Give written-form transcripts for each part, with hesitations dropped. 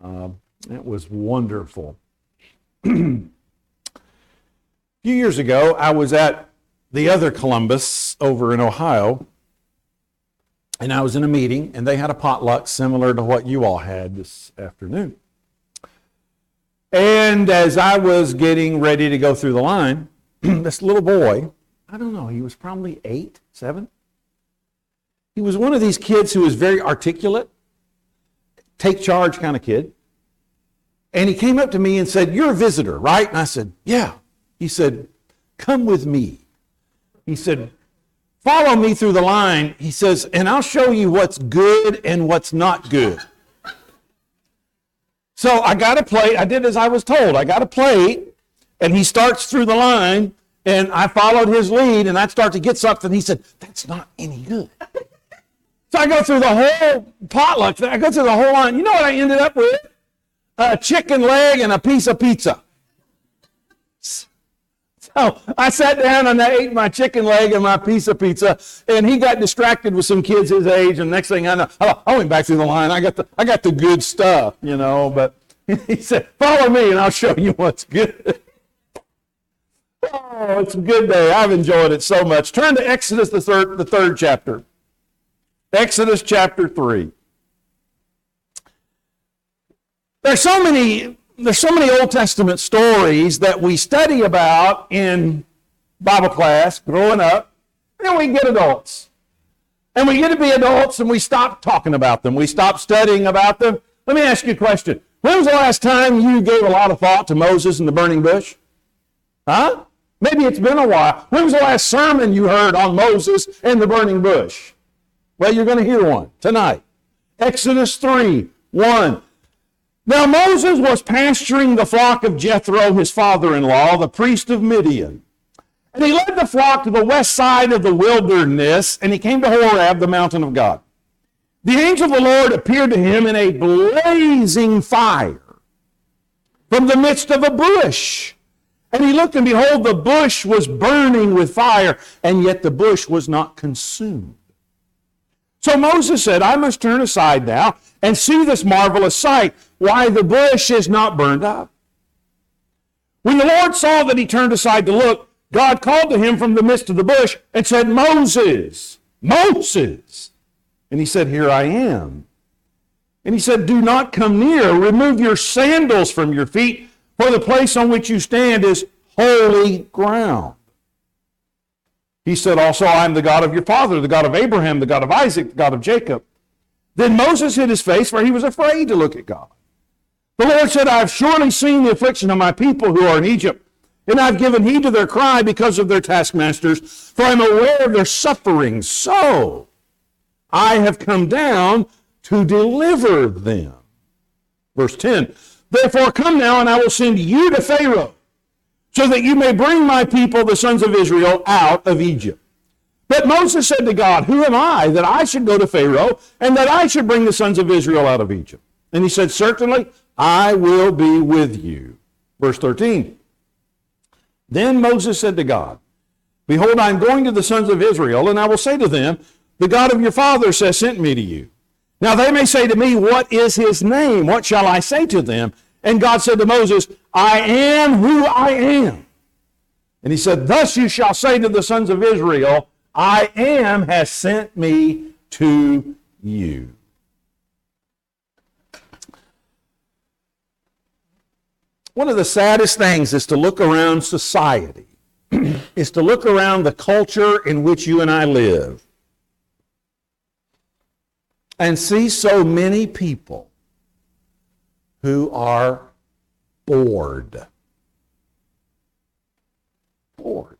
It was wonderful. A few years ago, I was at the other Columbus over in Ohio, and I was in a meeting, and they had a potluck similar to what you all had this afternoon. And as I was getting ready to go through the line, this little boy, I don't know, he was probably 8, 7. He was one of these kids who was very articulate, take charge kind of kid. And he came up to me and said, "You're a visitor, right?" And I said, "Yeah." He said, "Come with me." He said, "Follow me through the line." He says, "And I'll show you what's good and what's not good." So I got a plate. I did as I was told. I got a plate, and he starts through the line, and I followed his lead, and I'd start to get something. He said, "That's not any good." So I go through the whole potluck. I go through the whole line. You know what I ended up with? A chicken leg and a piece of pizza. So I sat down and I ate my chicken leg and my piece of pizza, and he got distracted with some kids his age, and next thing I know, I went back through the line. I got the good stuff, you know, but he said, "Follow me and I'll show you what's good." Oh, it's a good day. I've enjoyed it so much. Turn to Exodus, the third chapter. Exodus chapter 3. There's so many Old Testament stories that we study about in Bible class growing up, and then we get adults. And we get to be adults and we stop talking about them. We stop studying about them. Let me ask you a question. When was the last time you gave a lot of thought to Moses and the burning bush? Huh? Maybe it's been a while. When was the last sermon you heard on Moses and the burning bush? Well, you're going to hear one tonight. Exodus 3:1. Now Moses was pasturing the flock of Jethro, his father-in-law, the priest of Midian. And he led the flock to the west side of the wilderness, and he came to Horeb, the mountain of God. The angel of the Lord appeared to him in a blazing fire from the midst of a bush. And he looked, and behold, the bush was burning with fire, and yet the bush was not consumed. So Moses said, "I must turn aside now and see this marvelous sight, why the bush is not burned up." When the Lord saw that he turned aside to look, God called to him from the midst of the bush and said, "Moses, Moses." And he said, "Here I am." And he said, "Do not come near. Remove your sandals from your feet, for the place on which you stand is holy ground." He said also, "I am the God of your father, the God of Abraham, the God of Isaac, the God of Jacob." Then Moses hid his face, for he was afraid to look at God. The Lord said, "I have surely seen the affliction of my people who are in Egypt, and I have given heed to their cry because of their taskmasters, for I am aware of their suffering. So I have come down to deliver them." Verse 10, "Therefore come now, and I will send you to Pharaoh, so that you may bring my people, the sons of Israel, out of Egypt." But Moses said to God, "Who am I that I should go to Pharaoh and that I should bring the sons of Israel out of Egypt?" And he said, "Certainly I will be with you." Verse 13, "Then Moses said to God, Behold, I am going to the sons of Israel, and I will say to them, The God of your fathers has sent me to you. Now they may say to me, What is his name? What shall I say to them? And God said to Moses, I am who I am. And he said, Thus you shall say to the sons of Israel, I am has sent me to you. One of the saddest things is to look around society, is to look around the culture in which you and I live and see so many people who are bored. Bored.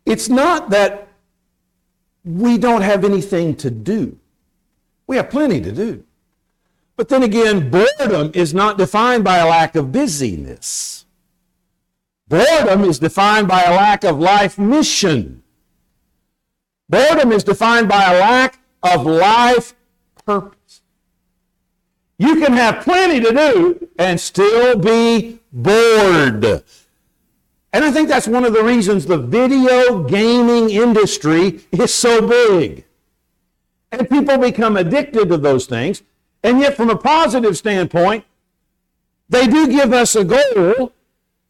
It's not that we don't have anything to do. We have plenty to do. But then again, boredom is not defined by a lack of busyness. Boredom is defined by a lack of life mission. Boredom is defined by a lack of life purpose. You can have plenty to do and still be bored. And I think that's one of the reasons the video gaming industry is so big. And people become addicted to those things. And yet from a positive standpoint, they do give us a goal.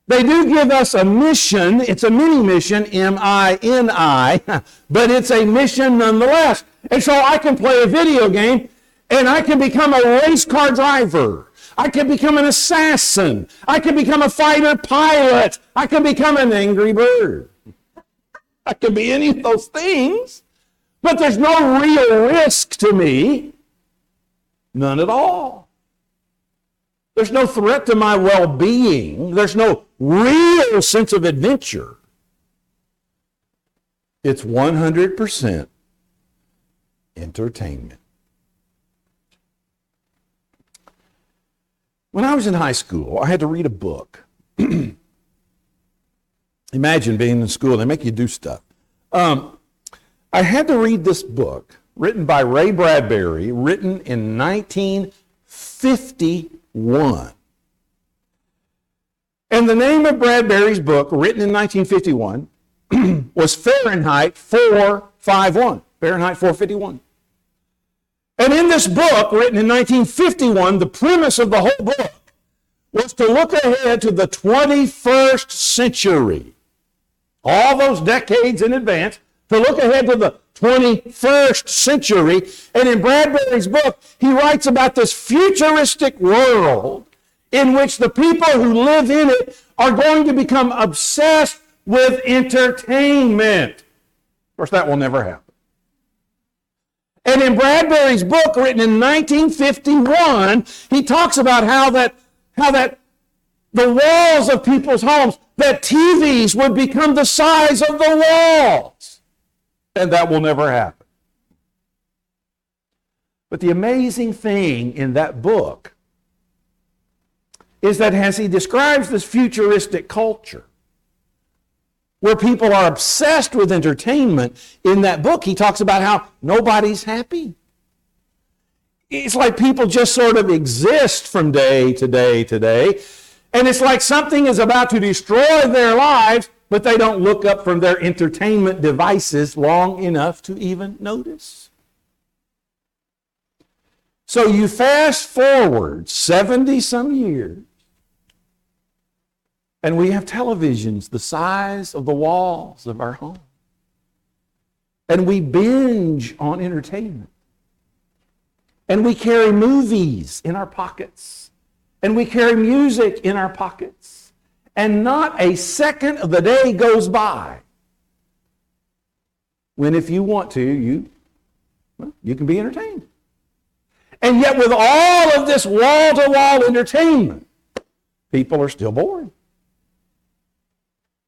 They do give us a mission. It's a mini mission, M-I-N-I, but it's a mission nonetheless. And so I can play a video game and I can become a race car driver. I can become an assassin. I can become a fighter pilot. I can become an angry bird. I can be any of those things, but there's no real risk to me. None at all. There's no threat to my well-being. There's no real sense of adventure. It's 100% entertainment. When I was in high school, I had to read a book. Imagine being in school, they make you do stuff. I had to read this book written by Ray Bradbury, written in 1951. And the name of Bradbury's book, written in 1951, was Fahrenheit 451. Fahrenheit 451. And in this book, written in 1951, the premise of the whole book was to look ahead to the 21st century. All those decades in advance, to look ahead to the 21st century. And in Bradbury's book, he writes about this futuristic world in which the people who live in it are going to become obsessed with entertainment. Of course, that will never happen. And in Bradbury's book, written in 1951, he talks about how that the walls of people's homes, that TVs would become the size of the walls. And that will never happen. But the amazing thing in that book is that as he describes this futuristic culture, where people are obsessed with entertainment, in that book he talks about how nobody's happy. It's like people just sort of exist from day to day to day, and it's like something is about to destroy their lives, but they don't look up from their entertainment devices long enough to even notice. So you fast forward 70-some years, and we have televisions the size of the walls of our home. And we binge on entertainment. And we carry movies in our pockets. And we carry music in our pockets. And not a second of the day goes by when, if you want to, you can be entertained. And yet with all of this wall-to-wall entertainment, people are still bored.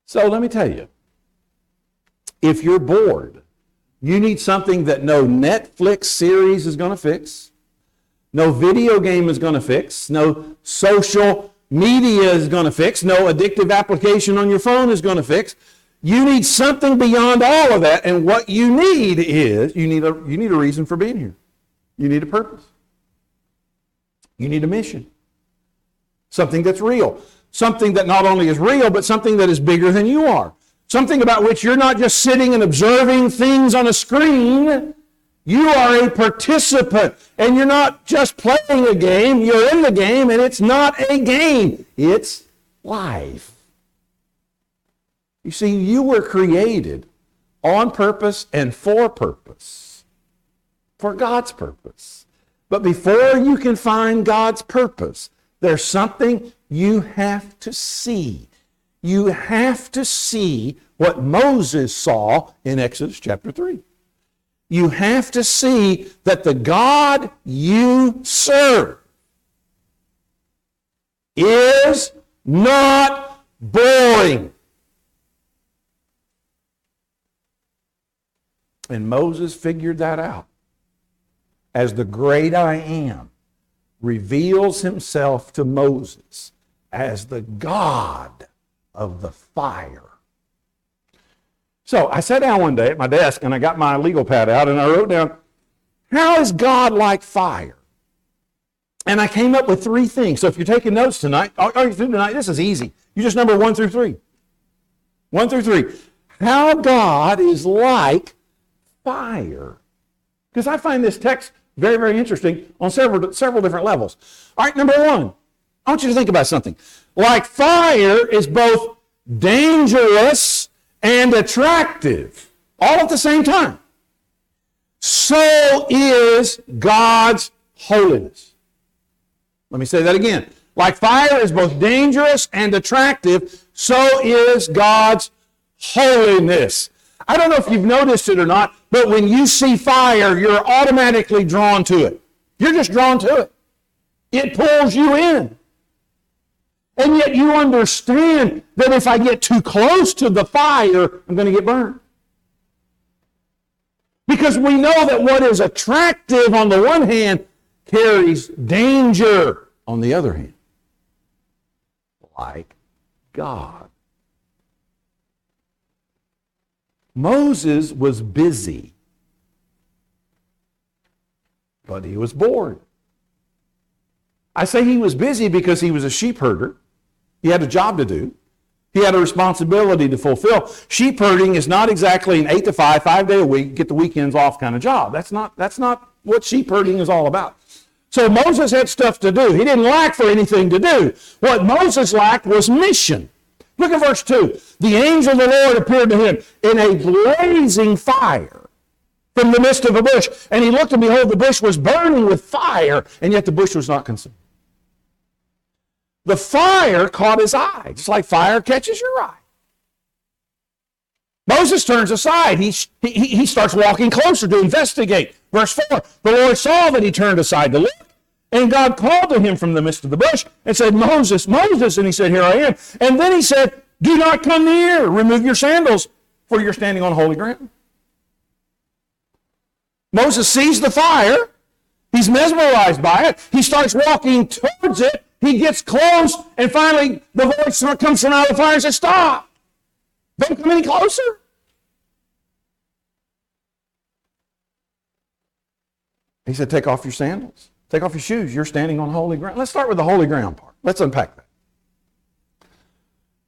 So let me tell you, if you're bored, you need something that no Netflix series is going to fix, no video game is going to fix, no social media is going to fix, no addictive application on your phone is going to fix. You need something beyond all of that, and what you need is, you need a reason for being here. You need a purpose. You need a mission. Something that's real. Something that not only is real, but something that is bigger than you are. Something about which you're not just sitting and observing things on a screen. You are a participant, and you're not just playing a game. You're in the game, and it's not a game. It's life. You see, you were created on purpose and for purpose, for God's purpose. But before you can find God's purpose, there's something you have to see. You have to see what Moses saw in Exodus chapter 3. You have to see that the God you serve is not boring. And Moses figured that out as the great I Am reveals himself to Moses as the God of the fire. So I sat down one day at my desk and I got my legal pad out and I wrote down, how is God like fire? And I came up with 3 things. So if you're taking notes tonight, this is easy. You just number 1 through 3. 1 through 3. How God is like fire. Because I find this text Very, very interesting on several different levels. All right, number one, I want you to think about something. Like fire is both dangerous and attractive, all at the same time. So is God's holiness. Let me say that again. Like fire is both dangerous and attractive, so is God's holiness. I don't know if you've noticed it or not, but when you see fire, you're automatically drawn to it. You're just drawn to it. It pulls you in. And yet you understand that if I get too close to the fire, I'm going to get burned. Because we know that what is attractive on the one hand carries danger on the other hand. Like God. Moses was busy, but he was bored. I say he was busy because he was a sheep herder. He had a job to do. He had a responsibility to fulfill. Sheep herding is not exactly an 8 to 5, 5 day a week, get the weekends off kind of job. That's not what sheep herding is all about. So Moses had stuff to do. He didn't lack for anything to do. What Moses lacked was mission. Look at verse 2. The angel of the Lord appeared to him in a blazing fire from the midst of a bush. And he looked, and behold, the bush was burning with fire, and yet the bush was not consumed. The fire caught his eye, just like fire catches your eye. Moses turns aside. He starts walking closer to investigate. Verse 4, the Lord saw that he turned aside to look, and God called to him from the midst of the bush and said, Moses, Moses, and he said, here I am. And then he said, do not come near, remove your sandals, for you're standing on holy ground. Moses sees the fire. He's mesmerized by it. He starts walking towards it. He gets close, and finally the voice comes from out of the fire and says, stop. Don't come any closer. He said, take off your sandals. Take off your shoes. You're standing on holy ground. Let's start with the holy ground part. Let's unpack that.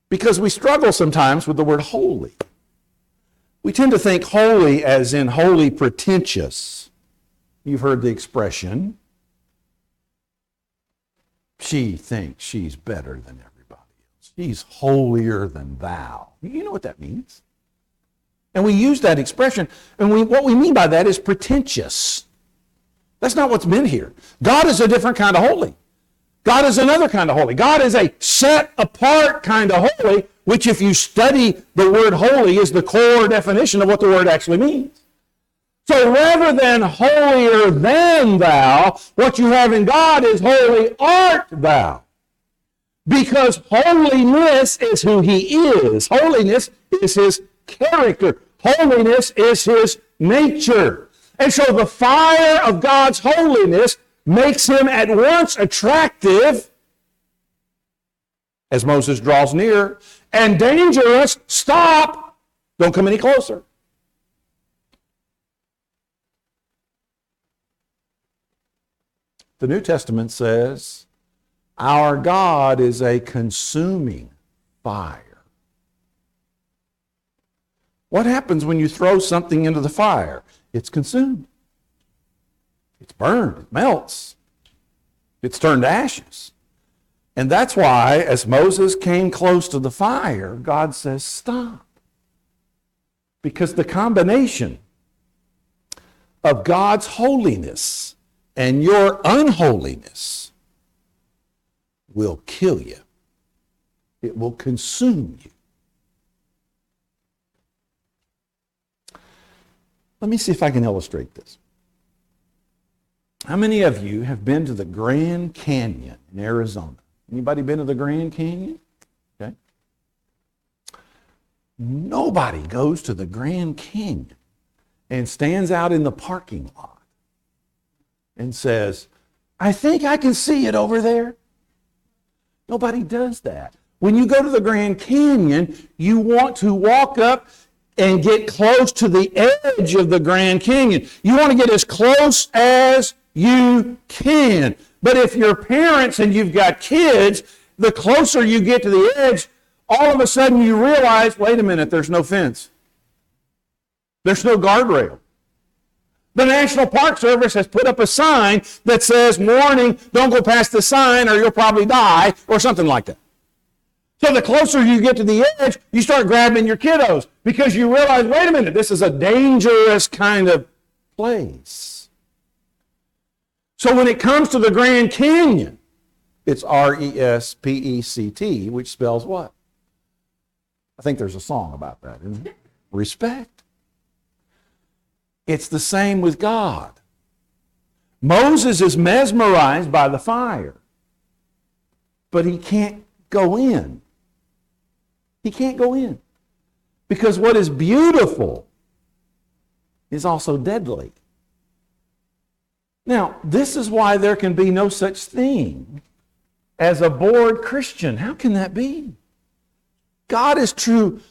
Because we struggle sometimes with the word holy. We tend to think holy as in holy pretentious. You've heard the expression. She thinks she's better than everybody else. She's holier than thou. You know what that means. And we use that expression, and what we mean by that is pretentious. That's not what's meant here. God is a different kind of holy. God is another kind of holy. God is a set-apart kind of holy, which if you study the word holy is the core definition of what the word actually means. So rather than holier than thou, what you have in God is holy art thou. Because holiness is who he is. Holiness is his character. Holiness is his nature. And so the fire of God's holiness makes him at once attractive as Moses draws near and dangerous. Stop. Don't come any closer. The New Testament says, our God is a consuming fire. What happens when you throw something into the fire? It's consumed. It's burned. It melts. It's turned to ashes. And that's why, as Moses came close to the fire, God says, stop. Because the combination of God's holiness and your unholiness will kill you. It will consume you. Let me see if I can illustrate this. How many of you have been to the Grand Canyon in Arizona? Anybody been to the Grand Canyon? Okay. Nobody goes to the Grand Canyon and stands out in the parking lot and says, I think I can see it over there. Nobody does that. When you go to the Grand Canyon, you want to walk up and get close to the edge of the Grand Canyon. You want to get as close as you can. But if you're parents and you've got kids, the closer you get to the edge, all of a sudden you realize, wait a minute, there's no fence. There's no guardrail. The National Park Service has put up a sign that says, warning, don't go past the sign or you'll probably die, or something like that. So the closer you get to the edge, you start grabbing your kiddos because you realize, wait a minute, this is a dangerous kind of place. So when it comes to the Grand Canyon, it's R-E-S-P-E-C-T, which spells what? I think there's a song about that, isn't it? Respect. It's the same with God. Moses is mesmerized by the fire, but he can't go in. He can't go in. Because what is beautiful is also deadly. Now, this is why there can be no such thing as a bored Christian. How can that be? God is too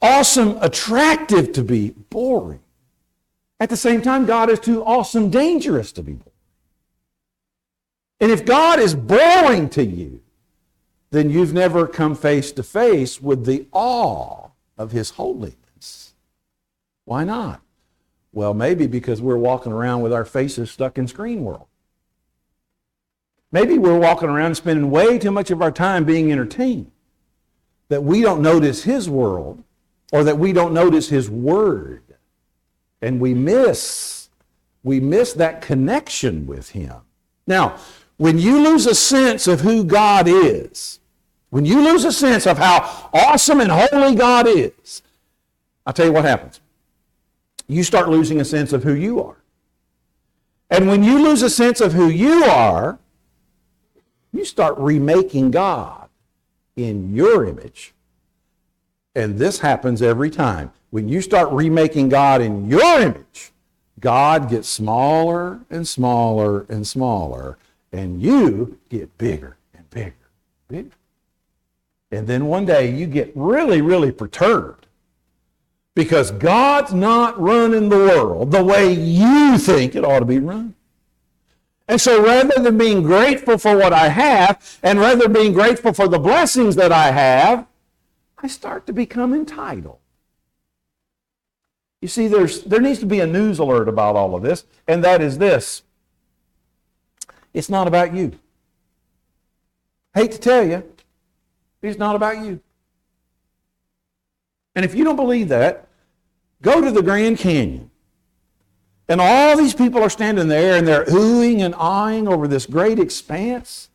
awesome, attractive to be boring. At the same time, God is too awesome, dangerous to be boring. And if God is boring to you, then you've never come face to face with the awe of His holiness. Why not? Well, maybe because we're walking around with our faces stuck in screen world. Maybe we're walking around spending way too much of our time being entertained, that we don't notice His world, or that we don't notice His word. And we miss that connection with Him. Now, when you lose a sense of who God is, when you lose a sense of how awesome and holy God is, I'll tell you what happens. You start losing a sense of who you are. And when you lose a sense of who you are, you start remaking God in your image. And this happens every time. When you start remaking God in your image, God gets smaller and smaller and smaller, and you get bigger and bigger and bigger. And then one day you get really, really perturbed because God's not running the world the way you think it ought to be run. And so rather than being grateful for what I have, and rather than being grateful for the blessings that I have, I start to become entitled. You see, there needs to be a news alert about all of this, and that is this. It's not about you. Hate to tell you, it's not about you. And if you don't believe that, go to the Grand Canyon. And all these people are standing there, and they're oohing and aahing over this great expanse.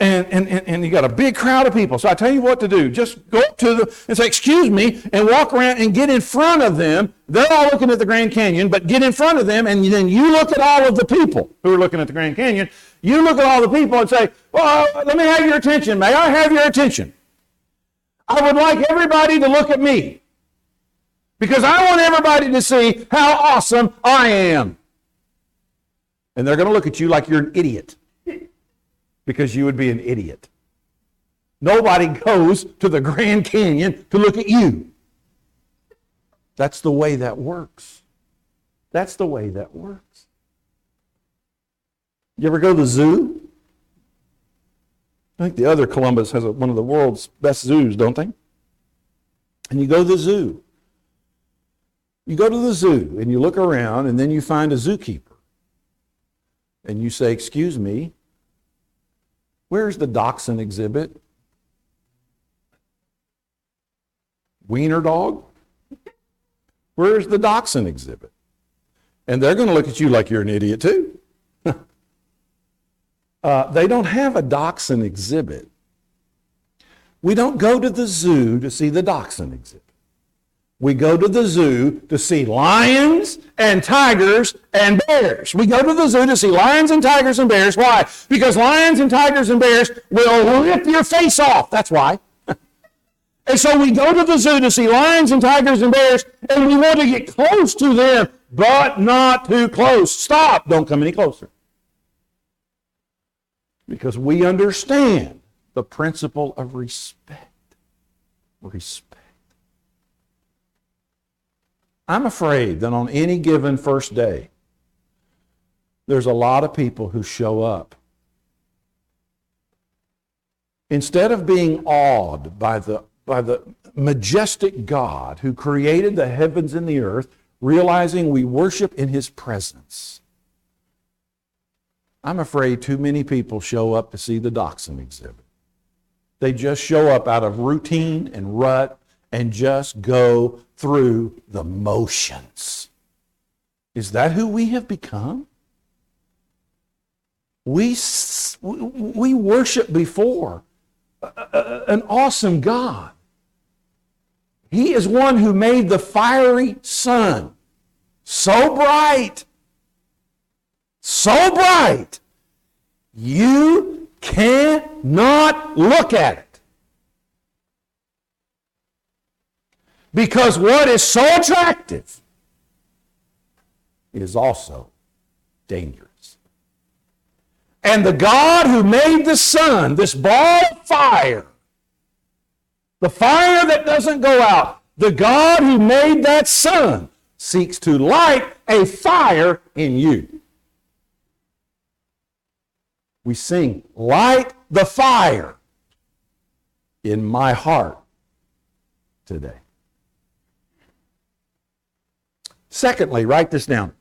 And you got a big crowd of people. So I tell you what to do. Just go up to them and say, excuse me, and walk around and get in front of them. They're all looking at the Grand Canyon, but get in front of them, and then you look at all of the people who are looking at the Grand Canyon. You look at all the people and say, well, let me have your attention. May I have your attention? I would like everybody to look at me, because I want everybody to see how awesome I am. And they're going to look at you like you're an idiot, because you would be an idiot. Nobody goes to the Grand Canyon to look at you. That's the way that works. That's the way that works. You ever go to the zoo? I think the other Columbus has one of the world's best zoos, don't they? And you go to the zoo. You go to the zoo and you look around, and then you find a zookeeper. And you say, excuse me, where's the dachshund exhibit? Wiener dog? Where's the dachshund exhibit? And they're going to look at you like you're an idiot too. They don't have a dachshund exhibit. We don't go to the zoo to see the dachshund exhibit. We go to the zoo to see lions and tigers and bears. We go to the zoo to see lions and tigers and bears. Why? Because lions and tigers and bears will rip your face off. That's why. And so we go to the zoo to see lions and tigers and bears, and we want to get close to them, but not too close. Stop. Don't come any closer. Because we understand the principle of respect. Respect. I'm afraid that on any given first day, there's a lot of people who show up. Instead of being awed by the majestic God who created the heavens and the earth, realizing we worship in His presence. I'm afraid too many people show up to see the Dachshund exhibit. They just show up out of routine and rut and just go through the motions. Is that who we have become? We worship before an awesome God. He is one who made the fiery sun so bright, you cannot look at it. Because what is so attractive is also dangerous. And the God who made the sun, this ball of fire, the fire that doesn't go out, the God who made that sun seeks to light a fire in you. We sing, light the fire in my heart today. Secondly, write this down.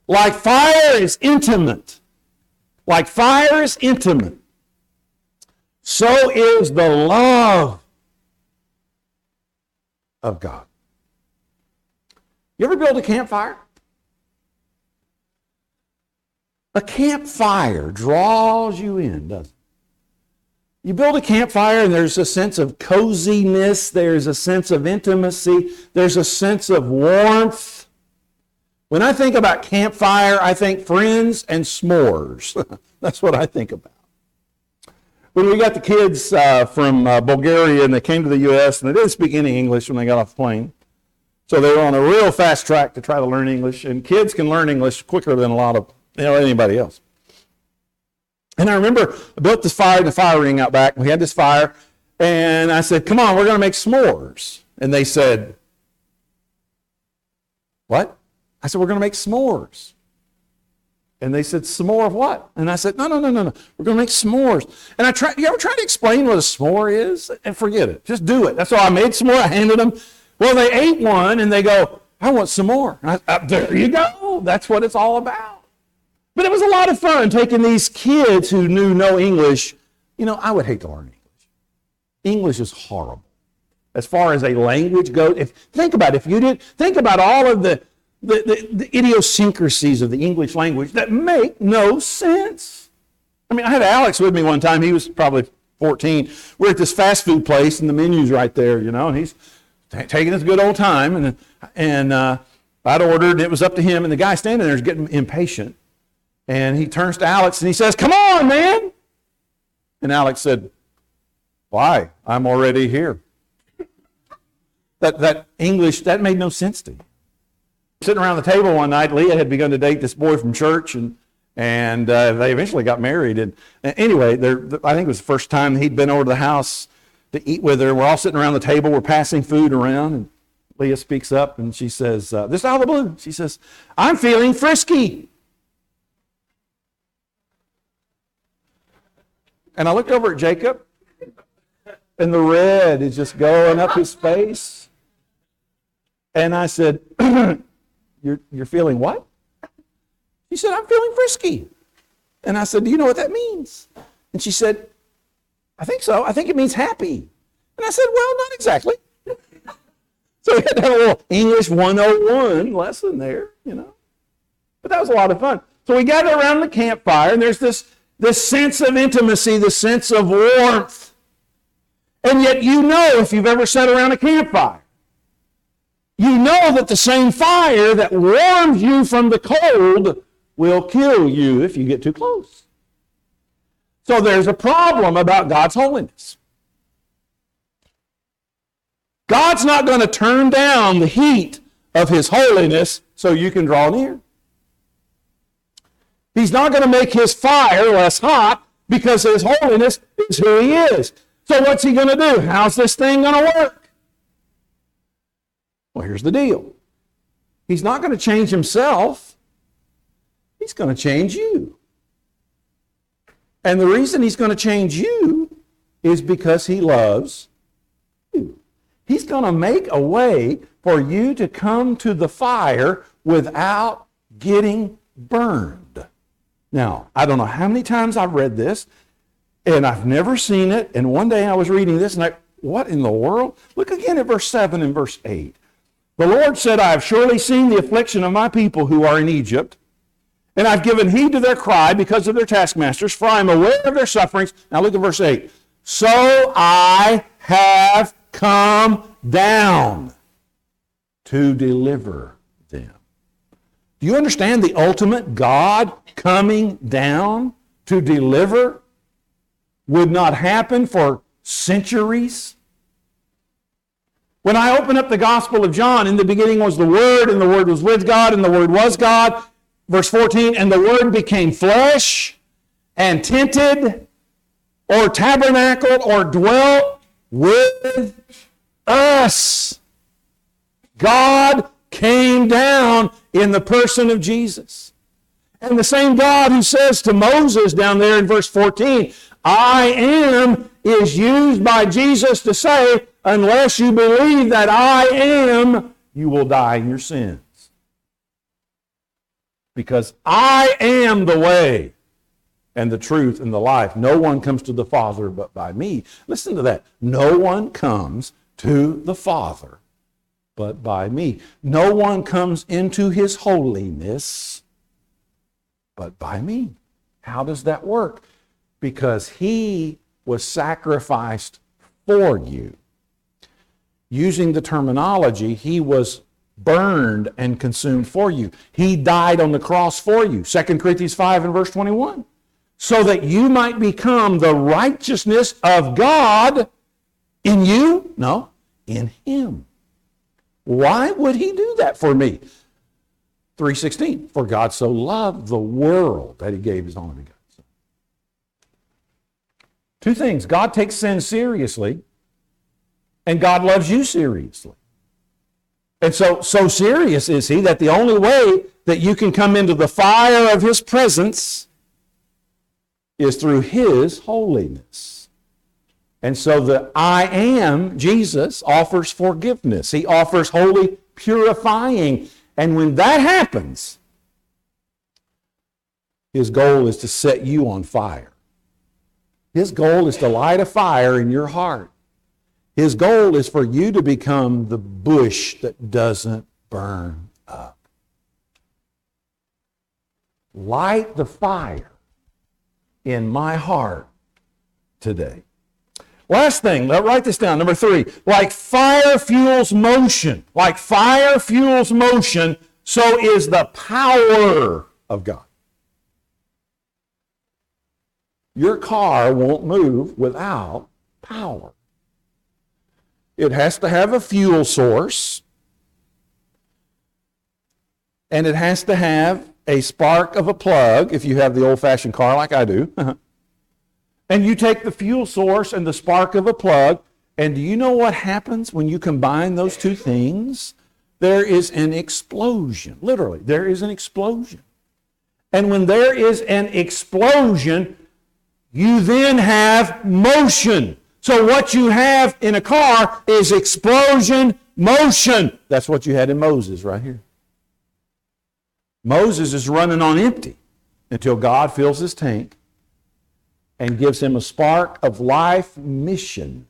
Like fire is intimate. Like fire is intimate, so is the love of God. You ever build a campfire? A campfire draws you in, doesn't it? You build a campfire and there's a sense of coziness, there's a sense of intimacy, there's a sense of warmth. When I think about campfire, I think friends and s'mores. That's what I think about. When we got the kids from Bulgaria and they came to the U.S. and they didn't speak any English when they got off the plane. So they were on a real fast track to try to learn English. And kids can learn English quicker than a lot of anybody else. And I remember I built this fire in the fire ring out back. We had this fire. And I said, come on, we're going to make s'mores. And they said, what? I said, we're going to make s'mores. And they said, some more of what? And I said, no. We're going to make s'mores. And you ever try to explain what a s'more is? And forget it. Just do it. That's all. I made some more. I handed them. Well, they ate one and they go, I want some more. There you go. That's what it's all about. But it was a lot of fun taking these kids who knew no English. I would hate to learn English. English is horrible. As far as a language goes, think about all of the idiosyncrasies of the English language that make no sense. I I had Alex with me one time. He was probably 14. We're at this fast food place, and the menu's right there, and he's taking his good old time. And I'd ordered. It was up to him, and the guy standing there is getting impatient. And he turns to Alex, and he says, "Come on, man." And Alex said, "Why? I'm already here." That English, that made no sense to me. Sitting around the table one night, Leah had begun to date this boy from church, and they eventually got married. And anyway, I think it was the first time he'd been over to the house to eat with her. We're all sitting around the table. We're passing food around, and Leah speaks up, and she says, this is out of the blue. She says, "I'm feeling frisky." And I looked over at Jacob, and the red is just going up his face. And I said, You're feeling what? She said, "I'm feeling frisky." And I said, "Do you know what that means?" And she said, "I think so. I think it means happy." And I said, "Well, not exactly." So we had to have a little English 101 lesson there, But that was a lot of fun. So we gather around the campfire, and there's this sense of intimacy, this sense of warmth. And yet if you've ever sat around a campfire, you know that the same fire that warms you from the cold will kill you if you get too close. So there's a problem about God's holiness. God's not going to turn down the heat of His holiness so you can draw near. He's not going to make His fire less hot because His holiness is who He is. So what's He going to do? How's this thing going to work? Well, here's the deal. He's not going to change Himself. He's going to change you. And the reason He's going to change you is because He loves you. He's going to make a way for you to come to the fire without getting burned. Now, I don't know how many times I've read this, and I've never seen it. And one day I was reading this, and what in the world? Look again at verse 7 and verse 8. The Lord said, I have surely seen the affliction of my people who are in Egypt, and I've given heed to their cry because of their taskmasters, for I am aware of their sufferings. Now look at verse 8. So I have come down to deliver them. Do you understand the ultimate? God coming down to deliver would not happen for centuries. When I open up the Gospel of John, in the beginning was the Word, and the Word was with God, and the Word was God. Verse 14, and the Word became flesh and tented or tabernacled or dwelt with us. God came down in the person of Jesus. And the same God who says to Moses down there in verse 14, I am, is used by Jesus to say, unless you believe that I am, you will die in your sins. Because I am the way and the truth and the life. No one comes to the Father but by me. Listen to that. No one comes to the Father but by me. No one comes into his holiness but by me. How does that work? Because he was sacrificed for you. Using the terminology, he was burned and consumed for you. He died on the cross for you. 2 Corinthians 5 and verse 21. So that you might become the righteousness of God in you? No, in him. Why would he do that for me? 3:16. For God so loved the world that he gave his only begotten Son. Two things. God takes sin seriously, and God loves you seriously. And so serious is he that the only way that you can come into the fire of his presence is through his holiness. And so the I am, Jesus, offers forgiveness. He offers holy purifying. And when that happens, his goal is to set you on fire. His goal is to light a fire in your heart. His goal is for you to become the bush that doesn't burn up. Light the fire in my heart today. Last thing, write this down, number 3. Like fire fuels motion, so is the power of God. Your car won't move without power. It has to have a fuel source, and it has to have a spark of a plug, if you have the old-fashioned car like I do. And you take the fuel source and the spark of a plug, and do you know what happens when you combine those two things? There is an explosion. Literally, there is an explosion. And when there is an explosion, you then have motion. So what you have in a car is explosion, motion. That's what you had in Moses right here. Moses is running on empty until God fills his tank and gives him a spark of life mission.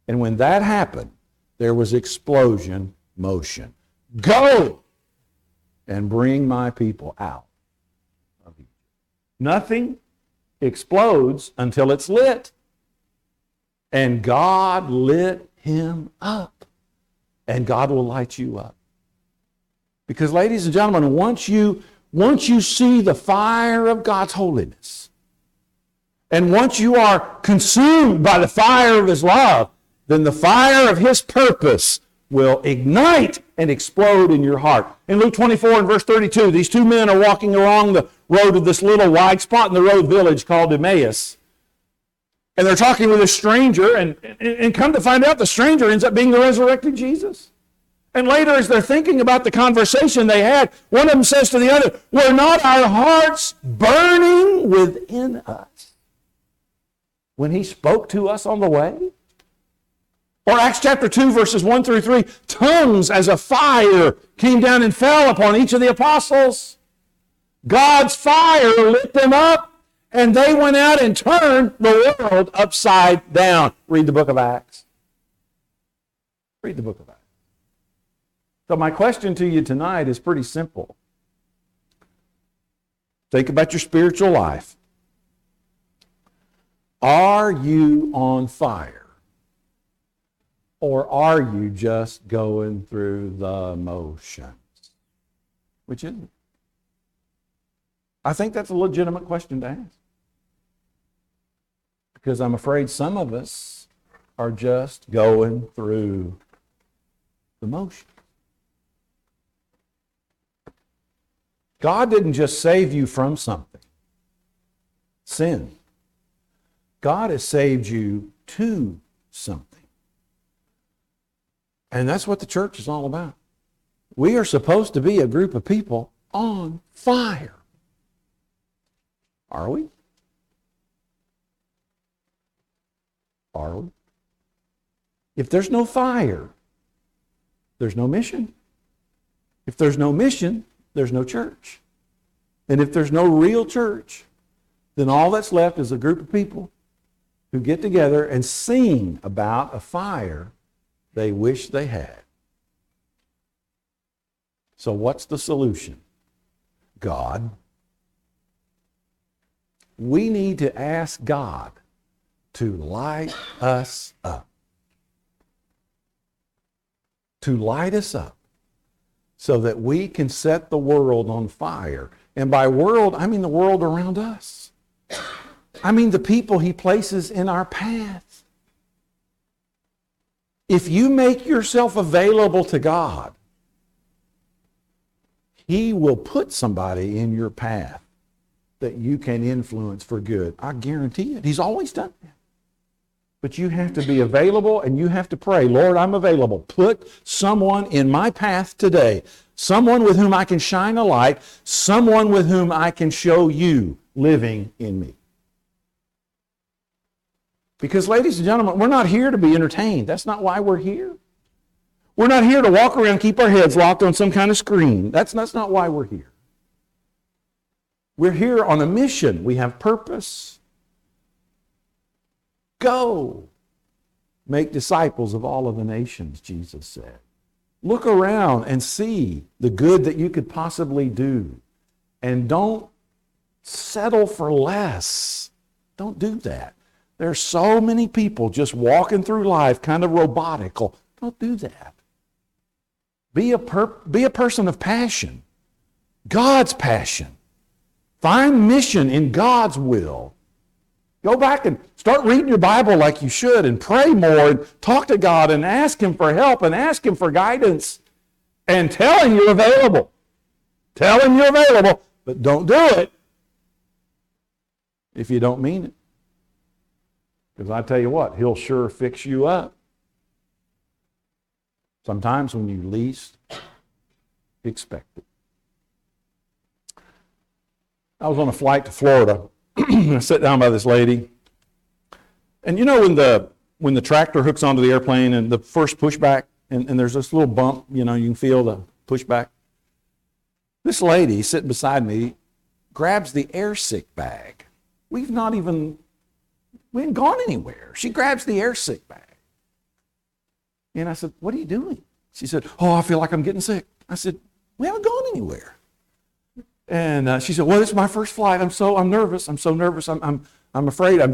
And when that happened, there was explosion, motion. Go and bring my people out of Egypt. Nothing explodes until it's lit. And God lit him up. And God will light you up. Because, ladies and gentlemen, once you see the fire of God's holiness, and once you are consumed by the fire of his love, then the fire of his purpose will ignite and explode in your heart. In Luke 24 and verse 32, these two men are walking along the road of this little wide spot in the road village called Emmaus. And they're talking with a stranger, and come to find out, the stranger ends up being the resurrected Jesus. And later, as they're thinking about the conversation they had, one of them says to the other, were not our hearts burning within us when he spoke to us on the way? Or Acts chapter 2, verses 1 through 3, tongues as a fire came down and fell upon each of the apostles. God's fire lit them up, and they went out and turned the world upside down. Read the book of Acts. Read the book of Acts. So my question to you tonight is pretty simple. Think about your spiritual life. Are you on fire? Or are you just going through the motions? Which is it? I think that's a legitimate question to ask. Because I'm afraid some of us are just going through the motions. God didn't just save you from something, sin. God has saved you to something. And that's what the church is all about. We are supposed to be a group of people on fire. Are we? Are we? If there's no fire, there's no mission. If there's no mission, there's no church. And if there's no real church, then all that's left is a group of people who get together and sing about a fire they wish they had. So what's the solution? God. We need to ask God to light us up. To light us up so that we can set the world on fire. And by world, I mean the world around us. I mean the people He places in our path. If you make yourself available to God, He will put somebody in your path that you can influence for good. I guarantee it. He's always done that. But you have to be available and you have to pray, Lord, I'm available. Put someone in my path today, someone with whom I can shine a light, someone with whom I can show you living in me. Because, ladies and gentlemen, we're not here to be entertained. That's not why we're here. We're not here to walk around, keep our heads locked on some kind of screen. That's not why we're here. We're here on a mission. We have purpose. Go. Make disciples of all of the nations, Jesus said. Look around and see the good that you could possibly do. And don't settle for less. Don't do that. There's so many people just walking through life kind of robotical. Don't do that. Be a person of passion. God's passion. Find mission in God's will. Go back and start reading your Bible like you should and pray more and talk to God and ask Him for help and ask Him for guidance and tell Him you're available. Tell Him you're available, but don't do it if you don't mean it. Because I tell you what, He'll sure fix you up. Sometimes when you least expect it. I was on a flight to Florida. I sat down by this lady. And you know when the tractor hooks onto the airplane and the first pushback, and there's this little bump, you can feel the pushback. This lady sitting beside me grabs the air sick bag. We ain't gone anywhere. She grabs the air sick bag. And I said, what are you doing? She said, I feel like I'm getting sick. I said, we haven't gone anywhere. And she said, well, this is my first flight. I'm nervous. I'm so nervous. I'm afraid. I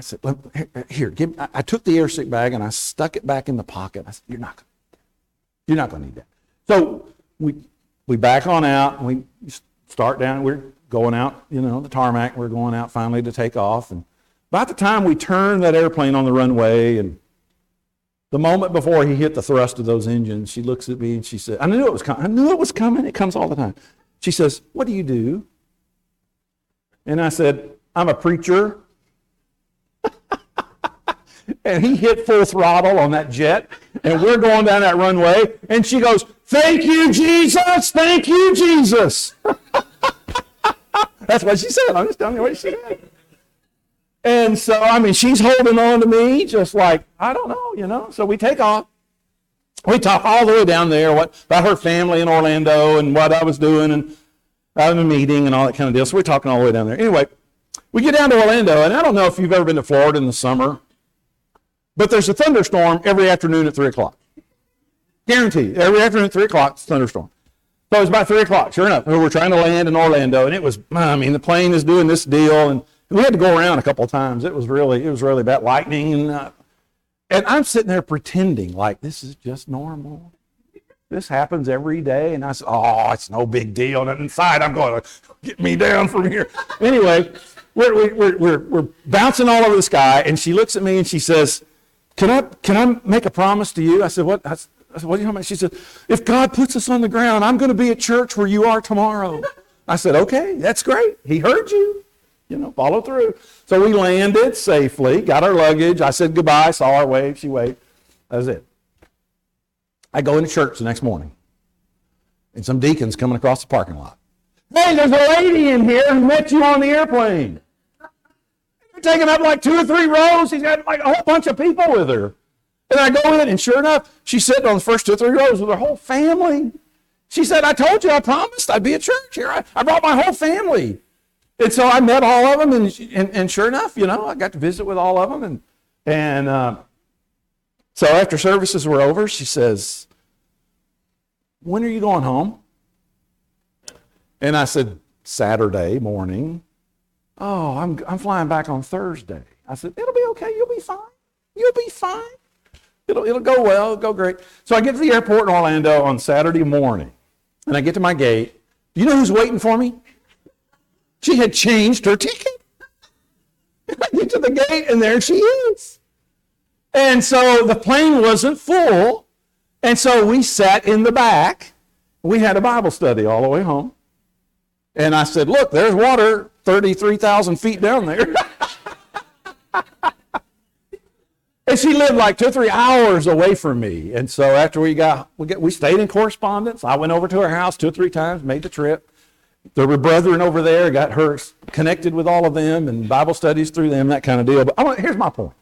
said, here, I took the air sick bag and I stuck it back in the pocket. I said, you're not going to need that. So we back on out and we start down. We're going out, the tarmac. We're going out finally to take off. And about the time we turned that airplane on the runway, and the moment before he hit the thrust of those engines, she looks at me and she said, I knew it was coming. I knew it was coming. It comes all the time. She says, what do you do? And I said, I'm a preacher. And he hit full throttle on that jet, and we're going down that runway, and she goes, thank you, Jesus. Thank you, Jesus. That's what she said. I'm just telling you what she said. And so, I mean, she's holding on to me just like, I don't know, So we take off. We talk all the way down there about her family in Orlando and what I was doing and out of a meeting and all that kind of deal. So we're talking all the way down there. Anyway, we get down to Orlando, and I don't know if you've ever been to Florida in the summer, but there's a thunderstorm every afternoon at 3 o'clock. Guaranteed. Every afternoon at 3 o'clock, it's a thunderstorm. So it was about 3 o'clock, sure enough. We were trying to land in Orlando, and it was, the plane is doing this deal, and we had to go around a couple of times. It was really bad, lightning. And I'm sitting there pretending like this is just normal. This happens every day. And I said, oh, it's no big deal. And inside, I'm going, get me down from here. Anyway, we're bouncing all over the sky, and she looks at me and she says, can I make a promise to you? I said, what? I said, what are you talking about? She said, if God puts us on the ground, I'm going to be at church where you are tomorrow. I said, okay, that's great. He heard you. Follow through. So we landed safely, got our luggage. I said goodbye, saw her wave, she waved. That was it. I go into church the next morning, and some deacons coming across the parking lot. Hey, there's a lady in here who met you on the airplane. You're taking up like 2 or 3 rows. She's got like a whole bunch of people with her. And I go in, and sure enough, she's sitting on the first 2 or 3 rows with her whole family. She said, I told you, I promised I'd be at church here. I brought my whole family. And so I met all of them, and sure enough, I got to visit with all of them. And so after services were over, she says, when are you going home? And I said, Saturday morning. Oh, I'm flying back on Thursday. I said, it'll be okay. You'll be fine. You'll be fine. It'll go well. It'll go great. So I get to the airport in Orlando on Saturday morning, and I get to my gate. Do you know who's waiting for me? She had changed her ticket. I get to the gate, and there she is. And so the plane wasn't full, and so we sat in the back. We had a Bible study all the way home. And I said, look, there's water 33,000 feet down there. And she lived like 2 or 3 hours away from me. And so after we stayed in correspondence. I went over to her house 2 or 3 times, made the trip. There were brethren over there, got her connected with all of them and Bible studies through them, that kind of deal. But here's my point.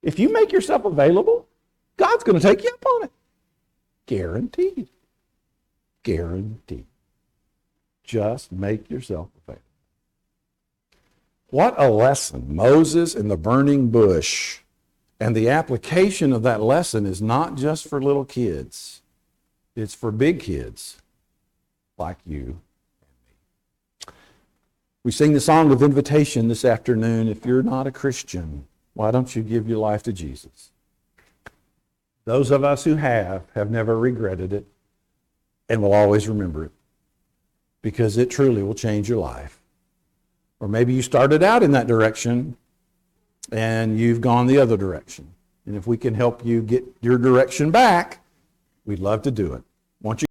If you make yourself available, God's going to take you up on it. Guaranteed. Guaranteed. Just make yourself available. What a lesson. Moses and the burning bush. And the application of that lesson is not just for little kids. It's for big kids like you and me. We sing the song of invitation this afternoon. If you're not a Christian, why don't you give your life to Jesus? Those of us who have never regretted it and will always remember it, because it truly will change your life. Or maybe you started out in that direction and you've gone the other direction. And if we can help you get your direction back, we'd love to do it. Won't you